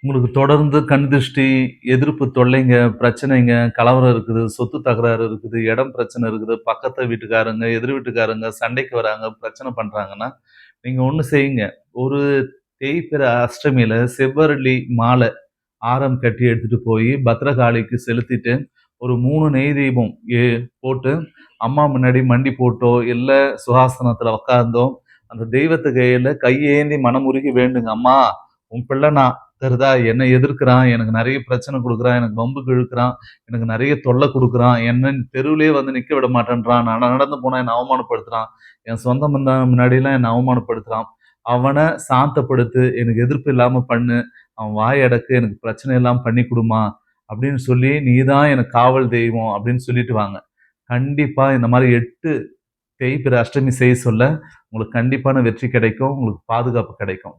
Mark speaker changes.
Speaker 1: உங்களுக்கு தொடர்ந்து கண் திருஷ்டி, எதிர்ப்பு தொல்லைங்க, பிரச்சனைங்க, கலவரம் இருக்குது, சொத்து தகராறு இருக்குது, இடம் பிரச்சனை இருக்குது, பக்கத்து வீட்டுக்காரங்க, எதிர் வீட்டுக்காரங்க சண்டைக்கு வராங்க, பிரச்சனை பண்றாங்கன்னா, நீங்க ஒண்ணு செய்யுங்க. ஒரு தேய்பிறை அஷ்டமியில செவ்வரளி மாலை ஆரம் கட்டி எடுத்துட்டு போய் பத்ரகாளிக்கு செலுத்திட்டு, ஒரு 3 நெய் தீபம் ஏ போட்டு, அம்மா முன்னாடி மண்டி போட்டோ, இல்ல சுகாசனத்துல உட்கார்ந்தோ, அந்த தெய்வத்து கையில கையேந்தி மனமுருகி வேண்டுங்க. "அம்மா, உன் பிள்ளை நான். தெரிதா? என்னை எதிர்க்கிறான். எனக்கு நெறைய பிரச்சனை குடுக்குறான். எனக்கு வம்புக்கு இழுக்குறான். எனக்கு நெறைய தொல்லை குடுக்குறான். என்ன தெருவிலேயே வந்து நிக்க விட மாட்டேன்றான். நான் நடந்து போனா என்ன அவமானப்படுத்துறான். என் சொந்த பந்தம் முன்னாடிலாம் என்ன அவமானப்படுத்துறான். அவன சாந்தப்படுத்து. எனக்கு எதிர்ப்பு இல்லாம பண்ணு. அவன் வாய அடக்கு. எனக்கு பிரச்சனை இல்லாம பண்ணி குடும்மா" அப்படின்னு சொல்லி, "நீ தான் எனக்கு காவல் தெய்வம்" அப்படின்னு சொல்லிட்டு வாங்க. கண்டிப்பா இந்த மாரி 8 தேய்பிறை அஷ்டமி செய்ய சொல்ல, உங்களுக்கு கண்டிப்பான வெற்றி கிடைக்கும். உங்களுக்கு பாதுகாப்பு கிடைக்கும்.